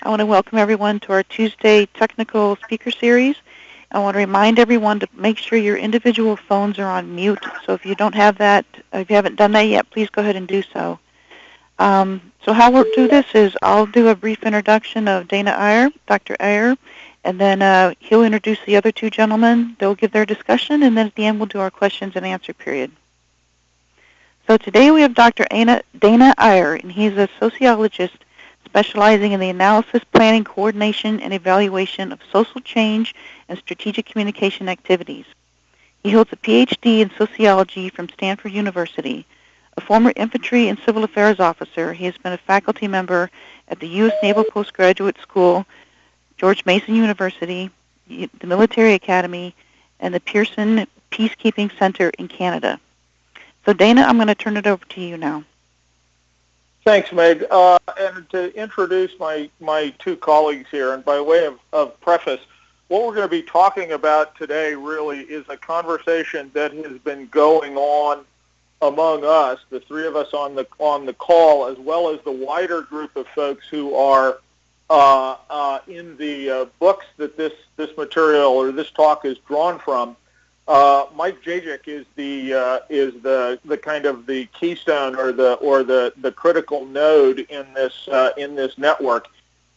I want to welcome everyone to our Tuesday technical speaker series. I want to remind everyone to make sure your individual phones are on mute. So if you don't have that, if you haven't done that yet, please go ahead and do so. So how we'll do this is I'll do a brief introduction of Dr. Iyer, and then he'll introduce the other two gentlemen. They'll give their discussion, and then at the end we'll do our questions and answer period. So today we have Dr. Dana Iyer, and he's a sociologist specializing in the analysis, planning, coordination, and evaluation of social change and strategic communication activities. He holds a Ph.D. in sociology from Stanford University. A former infantry and civil affairs officer, he has been a faculty member at the U.S. Naval Postgraduate School, George Mason University, the Military Academy, and the Pearson Peacekeeping Center in Canada. So Dana, I'm going to turn it over to you now. Thanks, Meg. And to introduce my two colleagues here, and by way of preface, what we're going to be talking about today really is a conversation that has been going on among us, the three of us on the call, as well as the wider group of folks who are in the books that this material or this talk is drawn from. Mike Jajic is the kind of the keystone or the critical node in this network.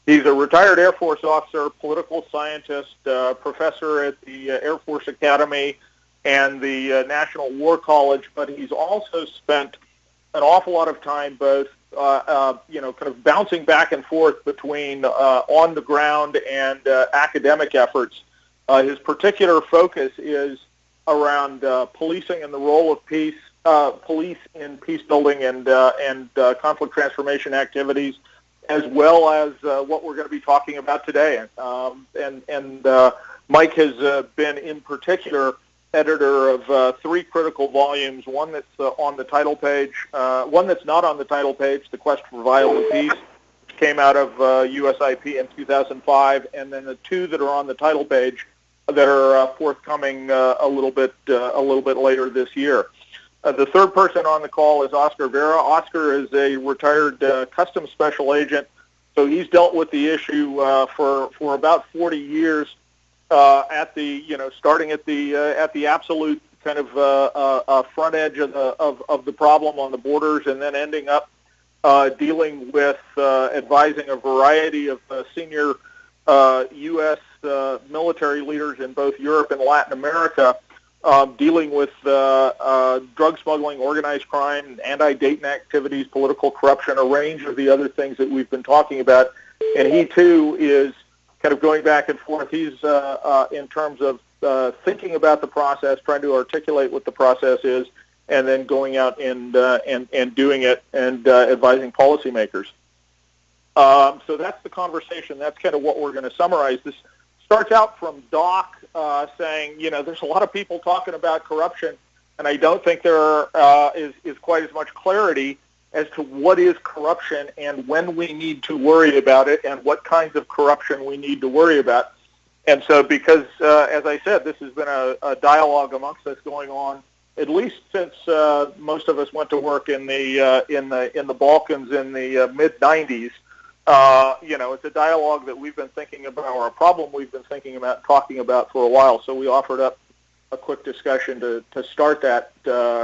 He's a retired Air Force officer, political scientist, professor at the Air Force Academy and the National War College, but he's also spent an awful lot of time both kind of bouncing back and forth between on the ground and academic efforts. His particular focus is around policing and the role of police in peace building and conflict transformation activities, as well as what we're going to be talking about today. Mike has been in particular editor of three critical volumes, one that's on the title page, one that's not on the title page, The Quest for Violent Peace, which came out of USIP in 2005, and then the two that are on the title page that are forthcoming a little bit later this year. The third person on the call is Oscar Vera. Oscar is a retired customs special agent, so he's dealt with the issue for about 40 years. Starting at the absolute kind of front edge of the problem on the borders, and then ending up dealing with advising a variety of senior U.S. Military leaders in both Europe and Latin America, dealing with drug smuggling, organized crime, anti-Dayton activities, political corruption, a range of the other things that we've been talking about. And he too is kind of going back and forth. He's in terms of thinking about the process, trying to articulate what the process is, and then going out and doing it and advising policymakers. So that's the conversation. That's kind of what we're going to summarize. This starts out from Doc saying, there's a lot of people talking about corruption, and I don't think there is quite as much clarity as to what is corruption and when we need to worry about it and what kinds of corruption we need to worry about. And so because, as I said, this has been a dialogue amongst us going on at least since most of us went to work in the Balkans in the mid-'90s. It's a dialogue that we've been thinking about, or a problem we've been thinking about, talking about for a while. So we offered up a quick discussion to start that,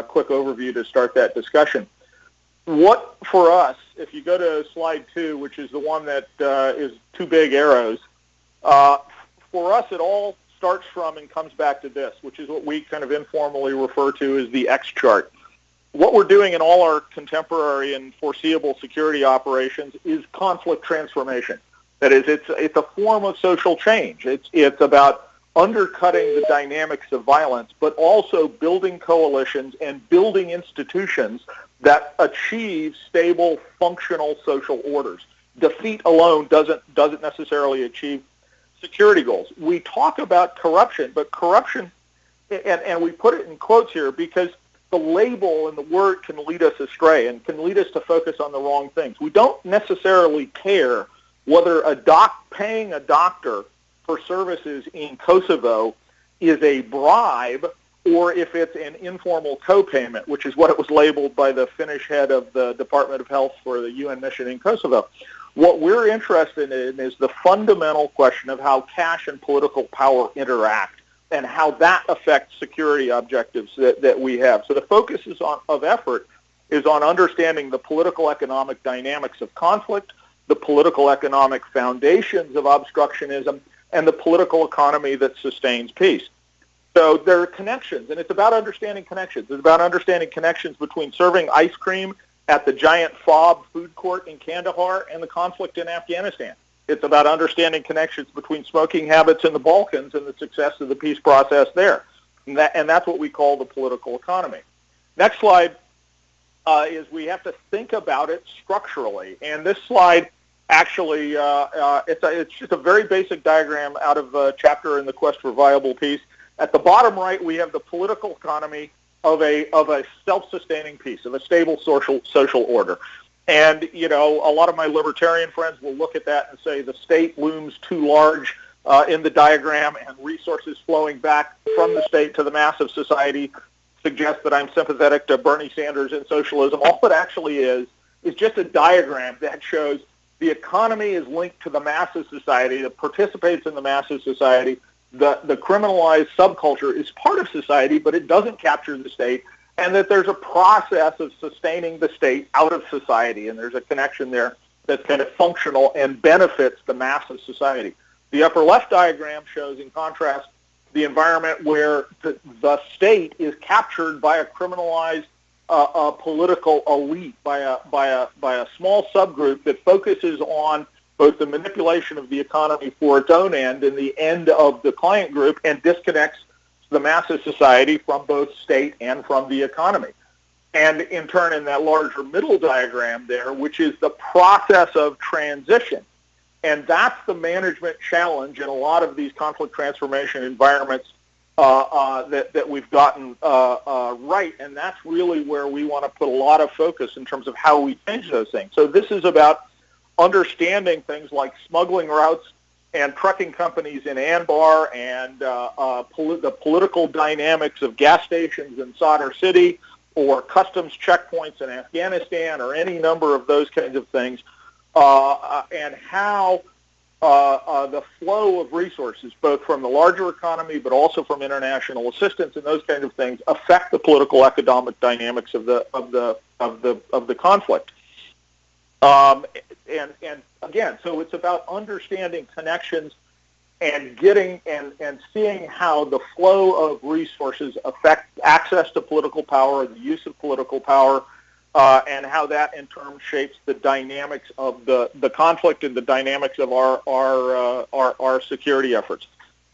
quick overview to start that discussion. What, for us, if you go to slide 2, which is the one that is two big arrows, for us it all starts from and comes back to this, which is what we kind of informally refer to as the X chart. What we're doing in all our contemporary and foreseeable security operations is conflict transformation. That is, it's a form of social change. It's about undercutting the dynamics of violence, but also building coalitions and building institutions that achieve stable, functional social orders. Defeat alone doesn't necessarily achieve security goals. We talk about corruption, but corruption, and we put it in quotes here because the label and the word can lead us astray and can lead us to focus on the wrong things. We don't necessarily care whether paying a doctor for services in Kosovo is a bribe or if it's an informal co-payment, which is what it was labeled by the Finnish head of the Department of Health for the UN mission in Kosovo. What we're interested in is the fundamental question of how cash and political power interact and how that affects security objectives that we have. So the focus of effort is on understanding the political economic dynamics of conflict, the political economic foundations of obstructionism, and the political economy that sustains peace. So there are connections, and it's about understanding connections. It's about understanding connections between serving ice cream at the giant fob food court in Kandahar and the conflict in Afghanistan. It's about understanding connections between smoking habits in the Balkans and the success of the peace process there. And that's what we call the political economy. Next slide is we have to think about it structurally. And this slide actually, it's just a very basic diagram out of a chapter in the Quest for Viable Peace. At the bottom right, we have the political economy of a self-sustaining peace, of a stable social order. And, you know, a lot of my libertarian friends will look at that and say the state looms too large in the diagram, and resources flowing back from the state to the mass of society suggest that I'm sympathetic to Bernie Sanders and socialism. All it actually is just a diagram that shows the economy is linked to the mass of society, that participates in the mass of society. The criminalized subculture is part of society, but it doesn't capture the state, and that there's a process of sustaining the state out of society, and there's a connection there that's kind of functional and benefits the mass of society. The upper left diagram shows, in contrast, the environment where the state is captured by a criminalized political elite, by a small subgroup that focuses on both the manipulation of the economy for its own end and the end of the client group, and disconnects the mass of society from both state and from the economy. And in turn, in that larger middle diagram there, which is the process of transition, and that's the management challenge in a lot of these conflict transformation environments that we've gotten right, and that's really where we want to put a lot of focus in terms of how we change those things. So this is about understanding things like smuggling routes and trucking companies in Anbar, and the political dynamics of gas stations in Sadr City, or customs checkpoints in Afghanistan, or any number of those kinds of things, and how the flow of resources, both from the larger economy but also from international assistance and those kinds of things, affect the political economic dynamics of the conflict. And again, so it's about understanding connections and getting and seeing how the flow of resources affect access to political power, the use of political power, and how that in turn shapes the dynamics of the conflict and the dynamics of our security efforts.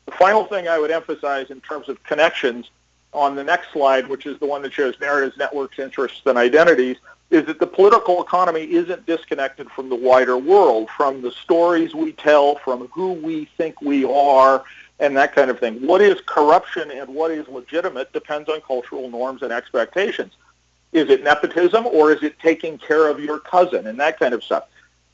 The final thing I would emphasize in terms of connections on the next slide, which is the one that shows narratives, networks, interests, and identities, is that the political economy isn't disconnected from the wider world, from the stories we tell, from who we think we are, and that kind of thing. What is corruption and what is legitimate depends on cultural norms and expectations. Is it nepotism, or is it taking care of your cousin, and that kind of stuff?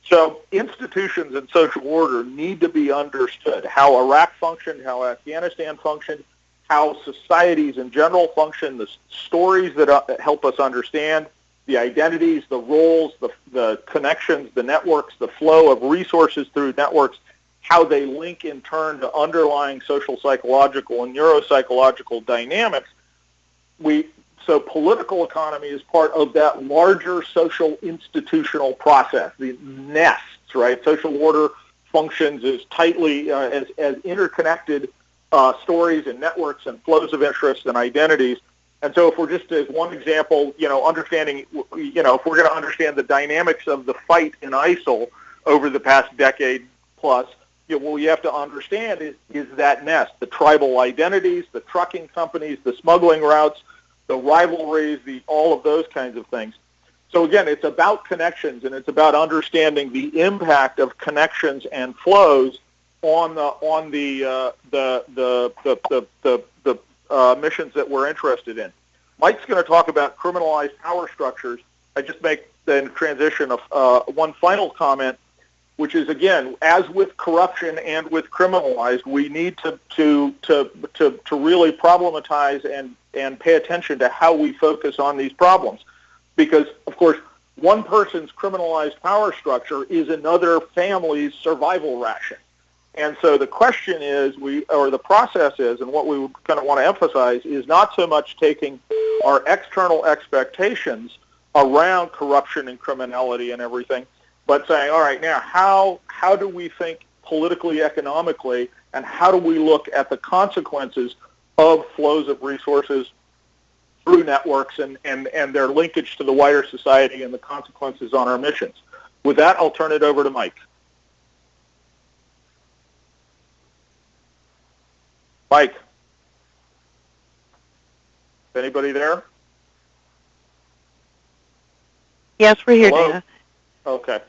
So institutions and social order need to be understood. How Iraq functioned, how Afghanistan functioned, how societies in general function, the stories that help us understand, the identities, the roles, the connections, the networks, the flow of resources through networks, how they link in turn to underlying social, psychological, and neuropsychological dynamics. So political economy is part of that larger social institutional process, the nests, right? Social order functions as tightly as interconnected stories and networks and flows of interest and identities. And so if we're just, as one example, understanding, if we're going to understand the dynamics of the fight in ISIL over the past decade plus, what you have to understand is that nest, the tribal identities, the trucking companies, the smuggling routes, the rivalries, all of those kinds of things. So again, it's about connections, and it's about understanding the impact of connections and flows on the missions that we're interested in. Mike's going to talk about criminalized power structures. I just make the transition of one final comment, which is, again, as with corruption and with criminalized, we need to really problematize and pay attention to how we focus on these problems. Because, of course, one person's criminalized power structure is another family's survival ration. And so the question is, the process is, and what we kind of want to emphasize is not so much taking our external expectations around corruption and criminality and everything, but saying, all right, now how do we think politically, economically, and how do we look at the consequences of flows of resources through networks and their linkage to the wider society and the consequences on our missions. With that, I'll turn it over to Mike. Mike, anybody there? Yes, we're here, Hello? Dana. Okay.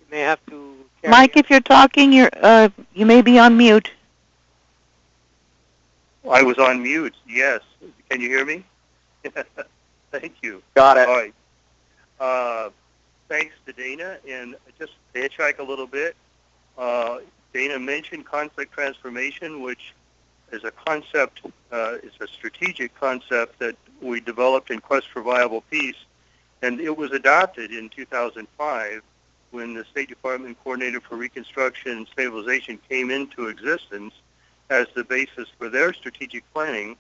You may have to. Mike, if you're talking, you may be on mute. I was on mute, yes. Can you hear me? Thank you. Got it. All right. Thanks to Dana, and just to hitchhike a little bit, Dana mentioned conflict transformation, which is a concept, it's a strategic concept that we developed in Quest for Viable Peace, and it was adopted in 2005 when the State Department Coordinator for Reconstruction and Stabilization came into existence as the basis for their strategic planning,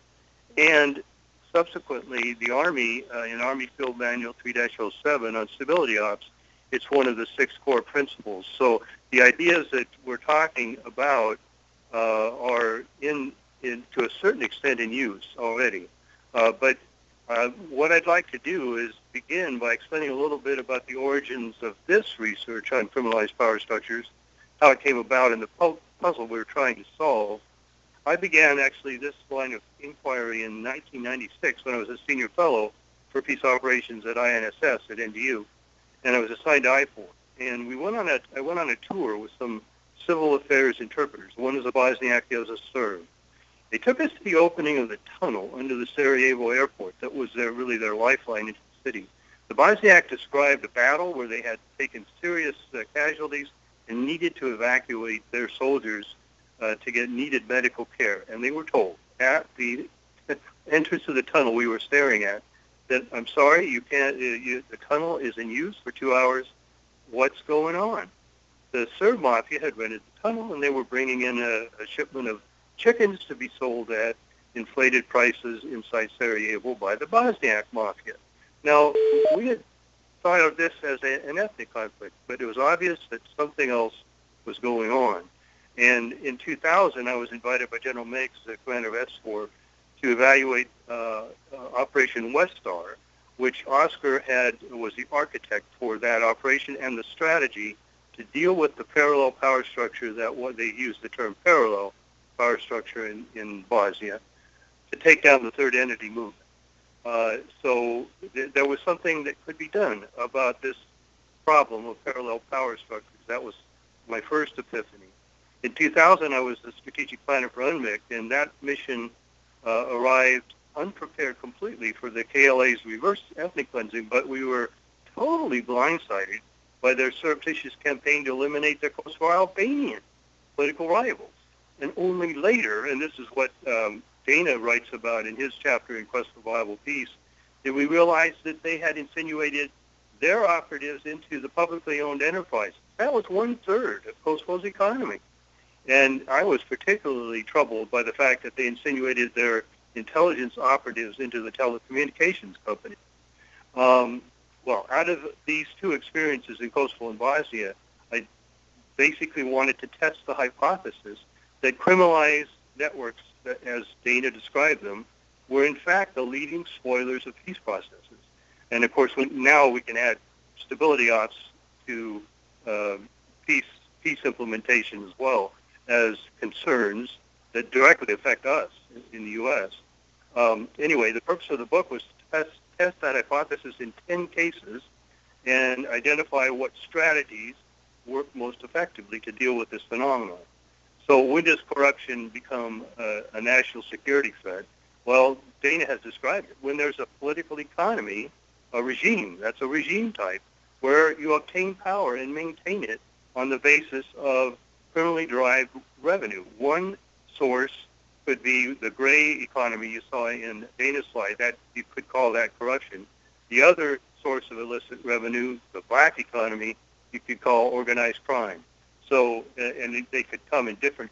and subsequently the Army, in Army Field Manual 3-07 on stability ops, it's one of the 6 core principles. So the ideas that we're talking about are to a certain extent in use already. But what I'd like to do is begin by explaining a little bit about the origins of this research on criminalized power structures, how it came about, and the puzzle we're trying to solve. I began actually this line of inquiry in 1996 when I was a senior fellow for peace operations at INSS at NDU, and I was assigned to I-4. And I went on a tour with some civil affairs interpreters. One was a Bosniak, the other was a Serb. They took us to the opening of the tunnel under the Sarajevo airport. That was really their lifeline into the city. The Bosniak described a battle where they had taken serious casualties and needed to evacuate their soldiers to get needed medical care. And they were told at the entrance of the tunnel we were staring at that, I'm sorry, you can't. The tunnel is in use for 2 hours. What's going on? The Serb mafia had rented the tunnel, and they were bringing in a shipment of chickens to be sold at inflated prices inside Sarajevo by the Bosniak mafia. Now, we had thought of this as an ethnic conflict, but it was obvious that something else was going on. And in 2000, I was invited by General Meigs, the commander of S4, to evaluate Operation West Star, which Oscar was the architect for that operation and the strategy to deal with the parallel power structure they used the term parallel power structure in Bosnia to take down the third entity movement. So there was something that could be done about this problem of parallel power structures. That was my first epiphany. In 2000, I was the strategic planner for UNMIC, and that mission arrived unprepared completely for the KLA's reverse ethnic cleansing, but we were totally blindsided by their surreptitious campaign to eliminate their Kosovo Albanian political rivals. And only later, and this is what Dana writes about in his chapter in Quest for Viable Peace, did we realize that they had insinuated their operatives into the publicly owned enterprise. That was 1/3 of Kosovo's economy. And I was particularly troubled by the fact that they insinuated their intelligence operatives into the telecommunications company. Well, out of these 2 experiences in Kosovo and Bosnia, I basically wanted to test the hypothesis that criminalized networks, as Dana described them, were in fact the leading spoilers of peace processes. And of course, now we can add stability ops to peace implementation as well as concerns that directly affect us in the U.S. Anyway, the purpose of the book was to test that hypothesis in 10 cases and identify what strategies work most effectively to deal with this phenomenon. So when does corruption become a national security threat? Well, Dana has described it. When there's a political economy, a regime, that's a regime type, where you obtain power and maintain it on the basis of criminally derived revenue. One source could be the gray economy you saw in Dana's slide. That you could call that corruption. The other source of illicit revenue, the black economy, you could call organized crime. So, and they could come in different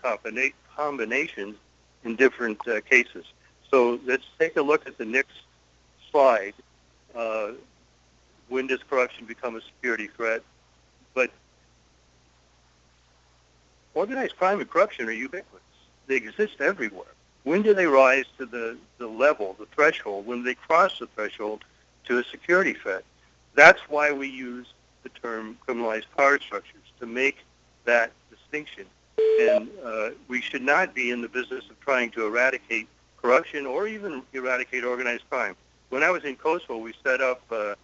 combinations in different cases. So let's take a look at the next slide. When does corruption become a security threat? But organized crime and corruption are ubiquitous. They exist everywhere. When do they rise to the level, the threshold, when they cross the threshold to a security threat? That's why we use the term criminalized power structures, to make that distinction. And we should not be in the business of trying to eradicate corruption or even eradicate organized crime. When I was in Kosovo, we set up a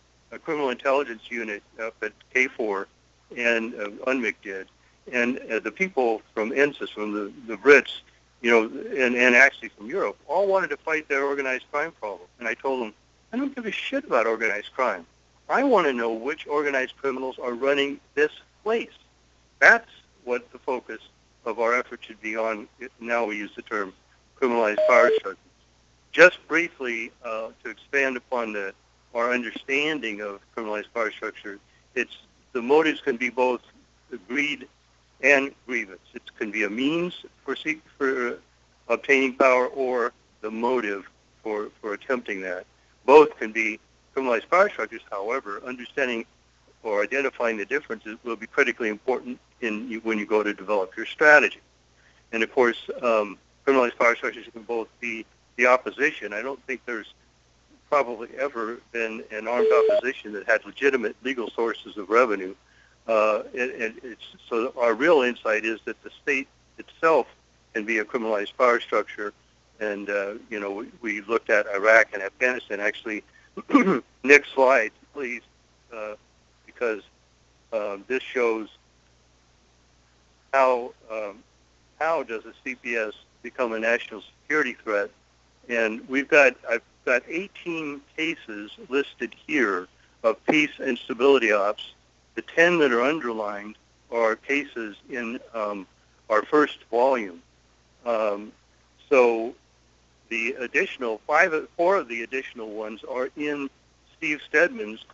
criminal intelligence unit up at K4, and UNMIC did. And the people from ENSIS, from the Brits, you know, and actually from Europe, all wanted to fight their organized crime problem. And I told them, I don't give a shit about organized crime. I want to know which organized criminals are running this place. That's what the focus of our effort should be on. Now we use the term criminalized power structures. Just briefly, to expand upon our understanding of criminalized power structure, it's the motives can be both greed and grievance. It can be a means for obtaining power or the motive for attempting that. Both can be criminalized power structures. However, understanding or identifying the differences will be critically important when you go to develop your strategy. And of course, criminalized power structures can both be the opposition. I don't think there's probably ever been an armed opposition that had legitimate legal sources of revenue. So our real insight is that the state itself can be a criminalized power structure. And, you know, we looked at Iraq and Afghanistan. Actually, next slide, please, because this shows how does a CPS become a national security threat. And I've got 18 cases listed here of peace and stability ops. The 10 that are underlined are cases in our first volume. So the additional four of the additional ones are in Steve Stedman's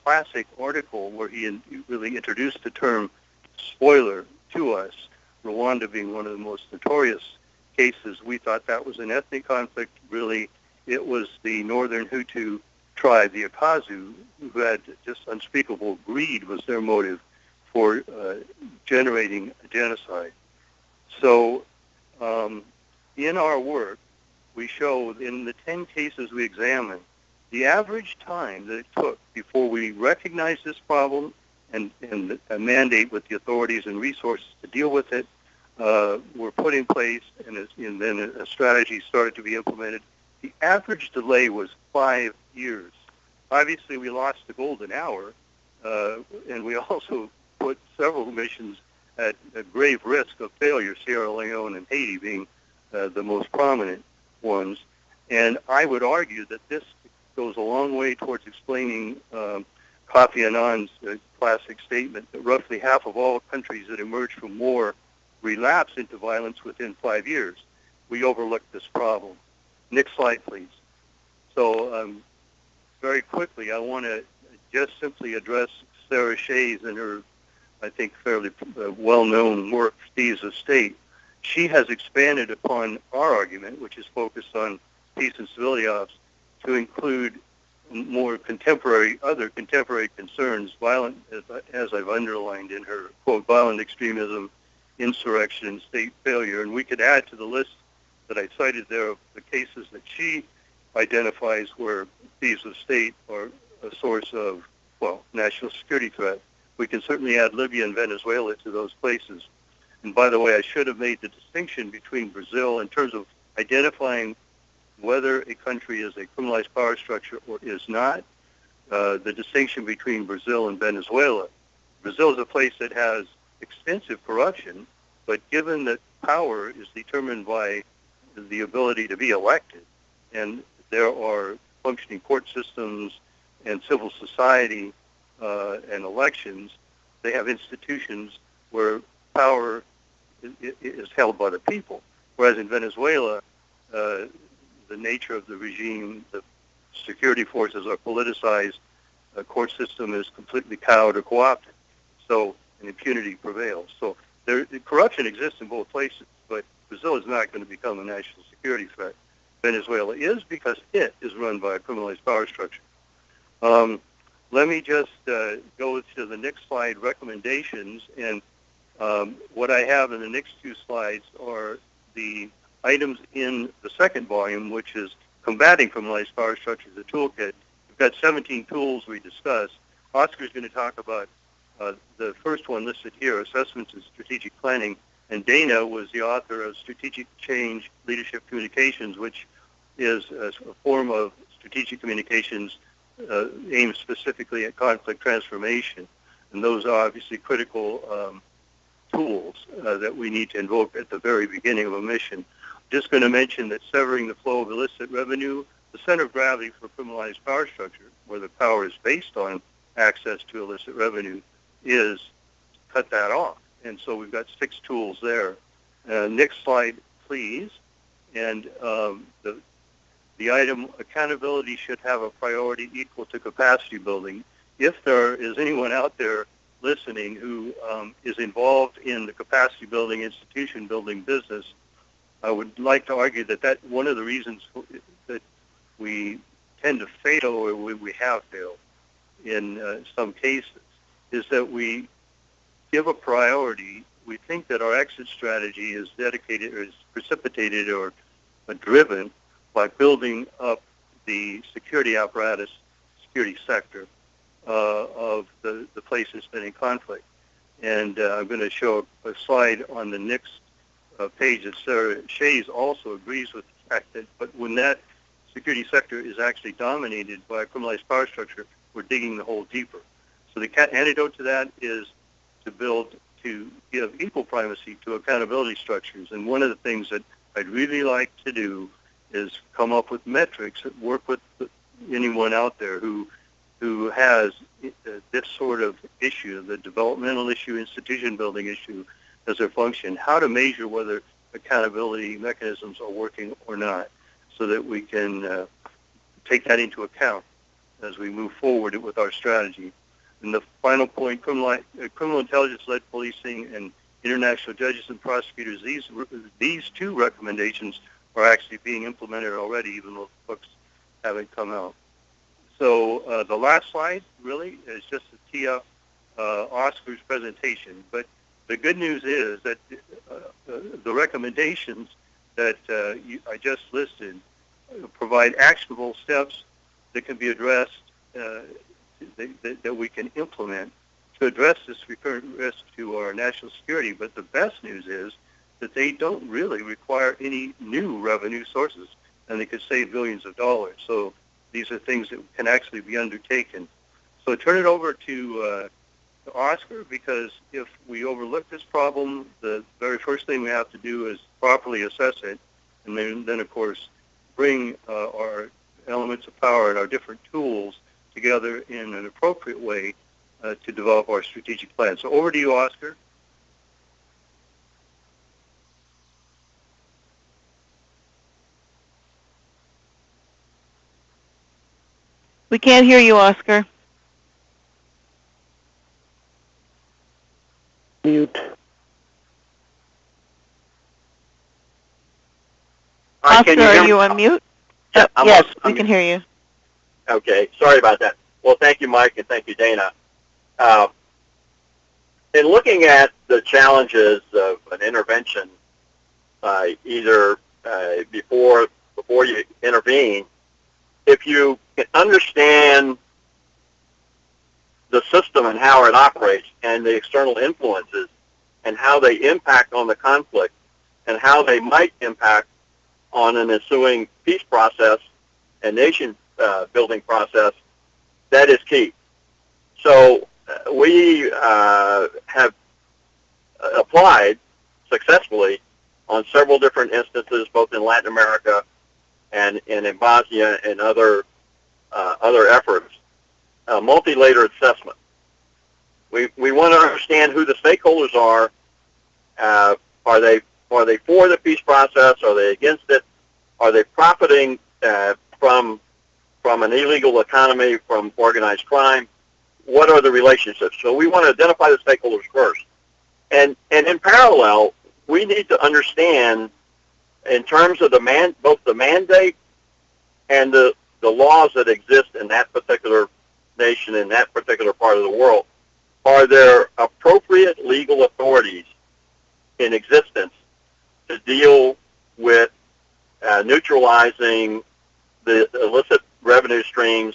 classic article where he really introduced the term spoiler to us, Rwanda being one of the most notorious cases. We thought that was an ethnic conflict. Really, it was the northern Hutu tribe, the Akazu, who had just unspeakable greed was their motive for generating a genocide. So in our work, we show in the 10 cases we examined, the average time that it took before we recognized this problem and a mandate with the authorities and resources to deal with it were put in place, and then a strategy started to be implemented. The average delay was 5 years. Obviously, we lost the golden hour, and we also put several missions at a grave risk of failure, Sierra Leone and Haiti being the most prominent ones. And I would argue that this goes a long way towards explaining Kofi Annan's classic statement that roughly half of all countries that emerge from war relapse into violence within 5 years. We overlooked this problem. Next slide, please. So very quickly, I want to just simply address Sarah Chayes and her, I think, fairly well-known work, Thieves of State. She has expanded upon our argument, which is focused on peace and stability ops, to include more other contemporary concerns, violent, as I've underlined in her quote, violent extremism, insurrection, state failure. And we could add to the list that I cited there of the cases that she identifies where Thieves of State are a source of, national security threat. We can certainly add Libya and Venezuela to those places. And by the way, I should have made the distinction between Brazil in terms of identifying whether a country is a criminalized power structure or is not, the distinction between Brazil and Venezuela. Brazil is a place that has extensive corruption, but given that power is determined by the ability to be elected, and there are functioning court systems and civil society and elections, they have institutions where power is held by the people. Whereas in Venezuela, the nature of the regime. The security forces are politicized. The court system is completely cowed or co-opted. So, and impunity prevails. So, corruption exists in both places, but Brazil is not going to become a national security threat. Venezuela is, because it is run by a criminalized power structure. Let me just go to the next slide, recommendations, and what I have in the next two slides are the items in the second volume, which is Combating Criminalized Power Structures, the Toolkit. We've got 17 tools we discussed. Oscar's going to talk about the first one listed here, Assessments and Strategic Planning, and Dana was the author of Strategic Change Leadership Communications, which is a form of strategic communications aimed specifically at conflict transformation. And those are obviously critical tools that we need to invoke at the very beginning of a mission. Just going to mention that severing the flow of illicit revenue, the center of gravity for criminalized power structure, where the power is based on access to illicit revenue, is to cut that off. And so we've got 6 tools there. Next slide, please. And the item, accountability should have a priority equal to capacity building. If there is anyone out there listening who is involved in the capacity building, institution building business, I would like to argue that one of the reasons that we tend to fail, or we have failed in some cases, is that we give a priority. We think that our exit strategy is dedicated, or is precipitated, or driven by building up the security apparatus, security sector of the places that are in conflict. And I'm going to show a slide on the next page that Sarah Chayes also agrees with the fact that, but when that security sector is actually dominated by a criminalized power structure, we're digging the hole deeper. So the antidote to that is to give equal primacy to accountability structures. And one of the things that I'd really like to do is come up with metrics that work with anyone out there who has this sort of issue, the developmental issue, institution building issue as their function, how to measure whether accountability mechanisms are working or not, so that we can take that into account as we move forward with our strategy. And the final point, criminal intelligence-led policing and international judges and prosecutors, these 2 recommendations are actually being implemented already, even though the books haven't come out. So the last slide really is just to tee up Oscar's presentation. But the good news is that the recommendations that I just listed provide actionable steps that can be addressed, that we can implement to address this recurrent risk to our national security. But the best news is that they don't really require any new revenue sources, and they could save billions of dollars. So these are things that can actually be undertaken. So turn it over to Oscar, because if we overlook this problem, the very first thing we have to do is properly assess it, and then of course, bring our elements of power and our different tools together in an appropriate way to develop our strategic plan. So over to you, Oscar. We can't hear you, Oscar. Mute. Oscar, are you on mute? Yeah, yes, we can hear you. Okay, sorry about that. Well, thank you, Mike, and thank you, Dana. In looking at the challenges of an intervention, either before you intervene, if you can understand the system and how it operates and the external influences and how they impact on the conflict and how they might impact on an ensuing peace process and nation building process, that is key. So we have applied successfully on several different instances, both in Latin America and in Bosnia and other efforts, multi-layered assessment. We want to understand who the stakeholders are. Are they for the peace process? Are they against it? Are they profiting from an illegal economy, from organized crime? What are the relationships? So we want to identify the stakeholders first. And in parallel, we need to understand, in terms of both the mandate and the laws that exist in that particular nation, in that particular part of the world, are there appropriate legal authorities in existence to deal with neutralizing the illicit revenue streams?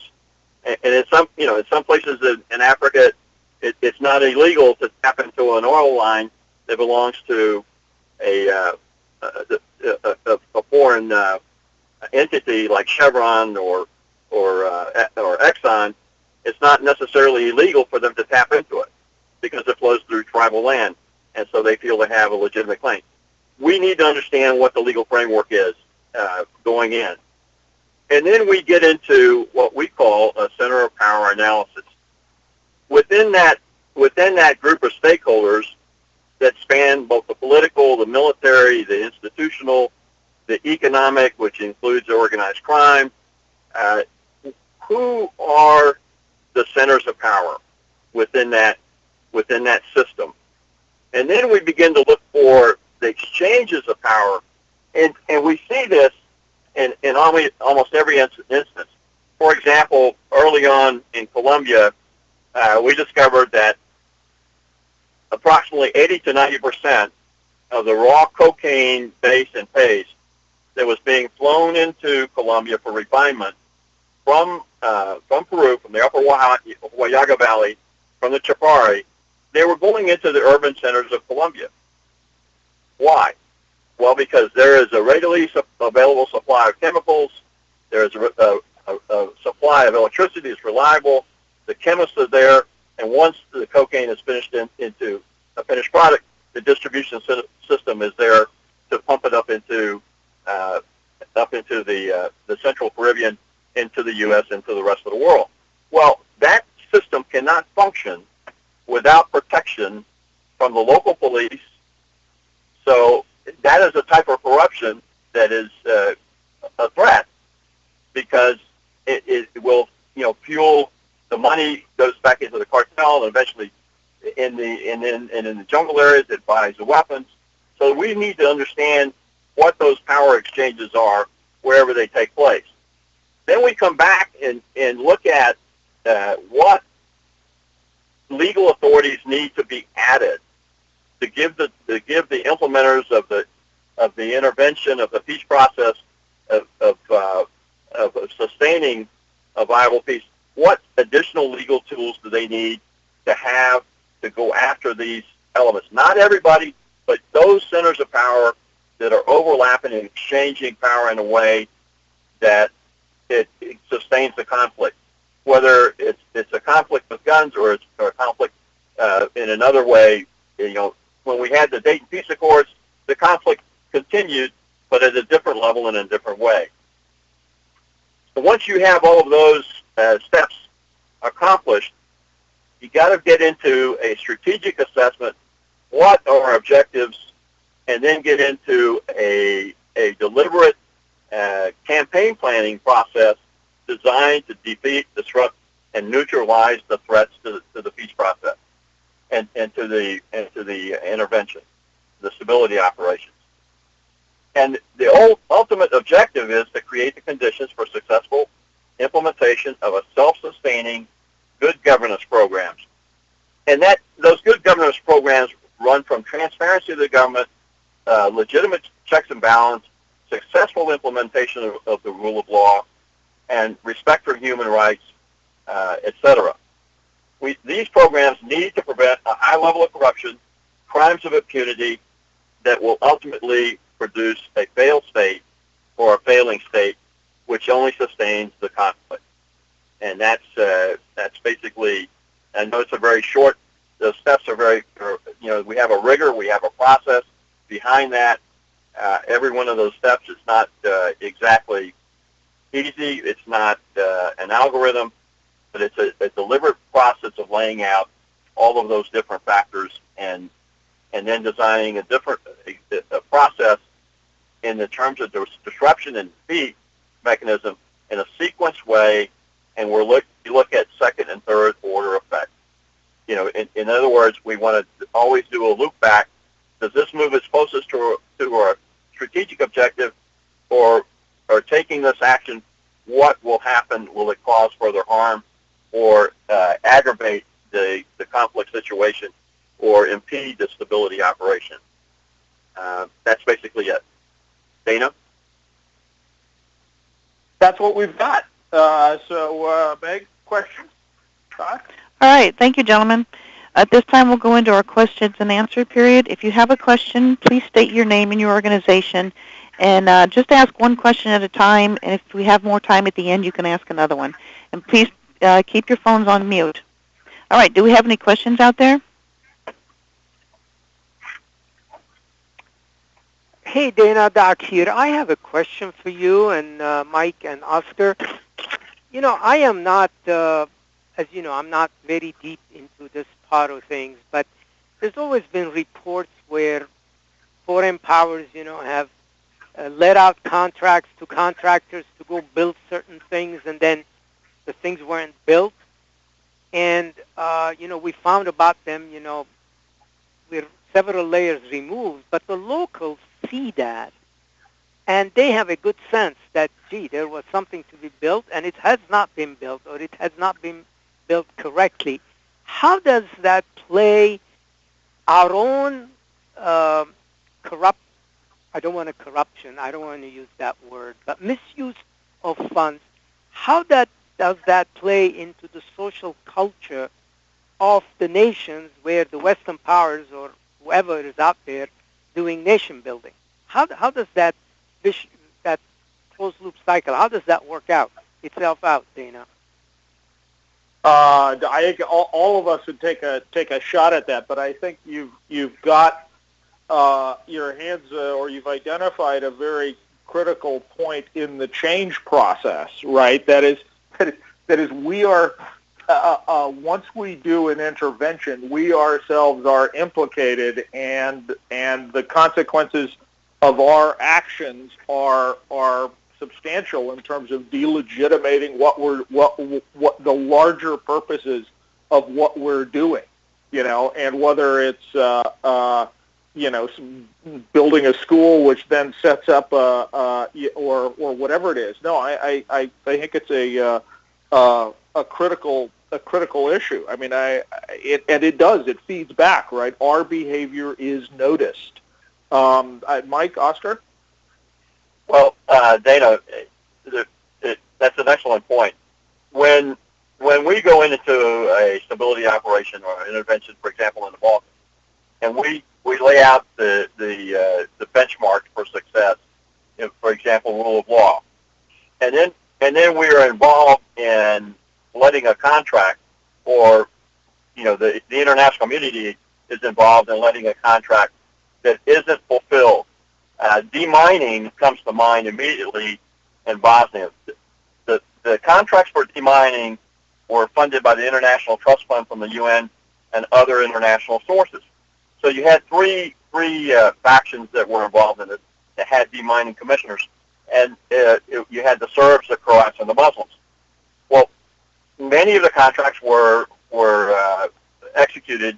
And in some places in Africa, it's not illegal to tap into an oil line that belongs to a foreign entity like Chevron or Exxon. It's not necessarily illegal for them to tap into it because it flows through tribal land, and so they feel they have a legitimate claim. We need to understand what the legal framework is going in. And then we get into what we call a center of power analysis. Within that group of stakeholders that span both the political, the military, the institutional, the economic, which includes organized crime, who are the centers of power within that system? And then we begin to look for the exchanges of power, and we see this in almost every instance. For example, early on in Colombia, we discovered that approximately 80 to 90% of the raw cocaine base and paste that was being flown into Colombia for refinement from Peru, from the upper Huallaga Valley, from the Chapare, they were going into the urban centers of Colombia. Why? Well, because there is a readily available supply of chemicals, there is a supply of electricity that's reliable, the chemists are there, and once the cocaine is finished into a finished product, the distribution system is there to pump it up into the Central Caribbean, into the U.S., into the rest of the world. Well, that system cannot function without protection from the local police. So that is a type of corruption that is a threat, because it will fuel the money, goes back into the cartel, and eventually in the jungle areas it buys the weapons. So we need to understand what those power exchanges are wherever they take place. Then we come back and look at what legal authorities need to be added to give the implementers of the intervention of the peace process of sustaining a viable peace. What additional legal tools do they need to have to go after these elements? Not everybody, but those centers of power that are overlapping and exchanging power in a way that it sustains the conflict, whether it's a conflict with guns or it's a conflict in another way. When we had the Dayton Peace Accords, the conflict continued, but at a different level and in a different way. So once you have all of those steps accomplished, you got to get into a strategic assessment. What are our objectives? And then get into a deliberate campaign planning process designed to defeat, disrupt, and neutralize the threats to the peace process and to the intervention, the stability operations. And the ultimate objective is to create the conditions for successful implementation of a self-sustaining good governance programs. And those good governance programs run from transparency of the government, legitimate checks and balance, successful implementation of the rule of law, and respect for human rights, etc. These programs need to prevent a high level of corruption, crimes of impunity that will ultimately produce a failed state or a failing state, which only sustains the conflict. And that's basically, I know it's a very short, the steps are very, we have a rigor, we have a process behind that. Every one of those steps is not exactly easy. It's not an algorithm, but it's a deliberate process of laying out all of those different factors and then designing a process in the terms of the disruption and defeat mechanism in a sequenced way, and you look at second and third order effects. In other words, we want to always do a loop back. Does this move us closest to our strategic objective, or taking this action, what will happen? Will it cause further harm, or aggravate the conflict situation, or impede the stability operation? That's basically it. Dana? That's what we've got. Meg, questions? Todd? All right. Thank you, gentlemen. At this time, we'll go into our questions and answer period. If you have a question, please state your name and your organization, and just ask one question at a time. And if we have more time at the end, you can ask another one. And please keep your phones on mute. All right. Do we have any questions out there? Hey, Dana, Doc here. I have a question for you and Mike and Oscar. I am not, as you know, I'm not very deep into this part of things, but there's always been reports where foreign powers, have let out contracts to contractors to go build certain things, and then the things weren't built. And, we found about them, with several layers removed, but the locals see that, and they have a good sense that, gee, there was something to be built, and it has not been built, or it has not been built correctly. How does that play our own I don't want to use that word, but misuse of funds? How does that play into the social culture of the nations where the Western powers or whoever is out there doing nation building? How does that closed loop cycle, how does that work itself out, Dana? I think all of us would take a shot at that, but I think you've got your hands, or you've identified a very critical point in the change process, right? That is we are once we do an intervention, we ourselves are implicated, and the consequences of our actions are substantial in terms of delegitimating what the larger purposes of what we're doing, and whether it's building a school, which then sets up or whatever it is. No, I think it's a critical issue. I mean, it feeds back, right? Our behavior is noticed. Mike, Oscar? Well, Dana, that's an excellent point. When we go into a stability operation or an intervention, for example, in the Balkans, and we lay out the benchmark for success, for example, rule of law, and then we are involved in letting a contract, or the international community is involved in letting a contract that isn't fulfilled. Demining comes to mind immediately in Bosnia. The contracts for demining were funded by the International Trust Fund from the UN and other international sources. So you had three factions that were involved in it that had demining commissioners, and you had the Serbs, the Croats, and the Muslims. Well, many of the contracts were executed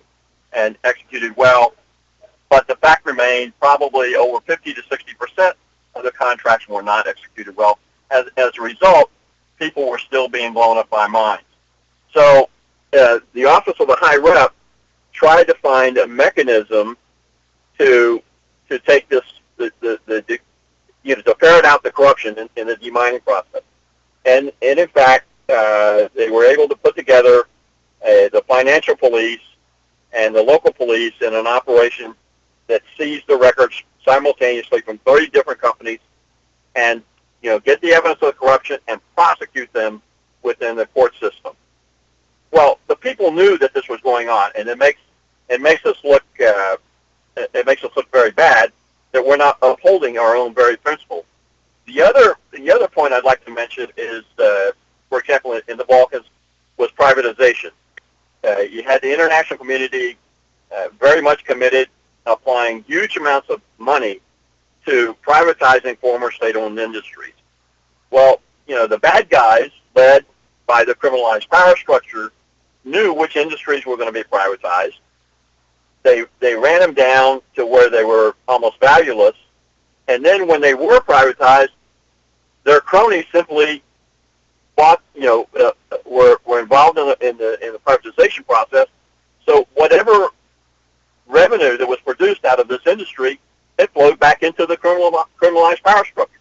and executed well, but the fact remained probably over 50 to 60% of the contracts were not executed well. As a result, people were still being blown up by mines. So the Office of the High Rep tried to find a mechanism to take this, to ferret out the corruption in the demining process. And in fact, they were able to put together the financial police and the local police in an operation that seized the records simultaneously from 30 different companies, and get the evidence of the corruption and prosecute them within the court system. Well, the people knew that this was going on, and it makes us look very bad that we're not upholding our own very principles. The other point I'd like to mention is, for example, in the Balkans, was privatization. You had the international community very much committed, applying huge amounts of money to privatizing former state-owned industries. Well, the bad guys, led by the criminalized power structure, knew which industries were going to be privatized. They ran them down to where they were almost valueless, and then when they were privatized, their cronies simply bought, were involved in the privatization process. So whatever revenue that was produced out of this industry, it flowed back into the criminalized power structure.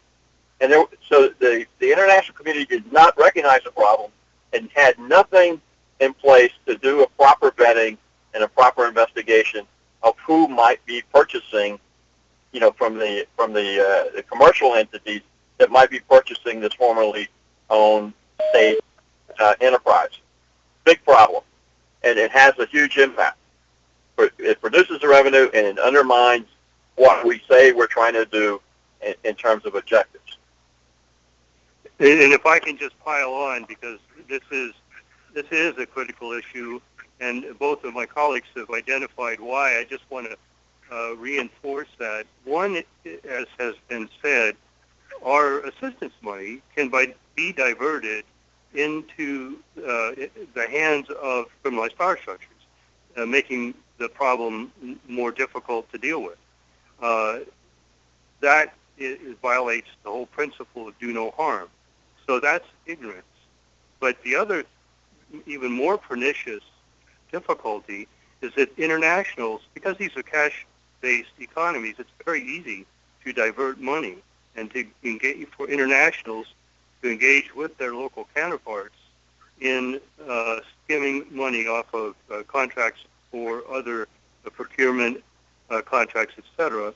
And so the international community did not recognize the problem and had nothing in place to do a proper vetting and a proper investigation of who might be purchasing, from the commercial entities that might be purchasing this formerly owned state enterprise. Big problem, and it has a huge impact. It produces the revenue, and it undermines what we say we're trying to do in terms of objectives. And if I can just pile on, because this is a critical issue, and both of my colleagues have identified why, I just want to reinforce that. One, as has been said, our assistance money can be diverted into the hands of criminalized power structures, making the problem more difficult to deal with. That violates the whole principle of do no harm. So that's ignorance. But the other, even more pernicious difficulty is that internationals, because these are cash-based economies, it's very easy to divert money and to engage for internationals to engage with their local counterparts in skimming money off of contracts or other procurement contracts, etc.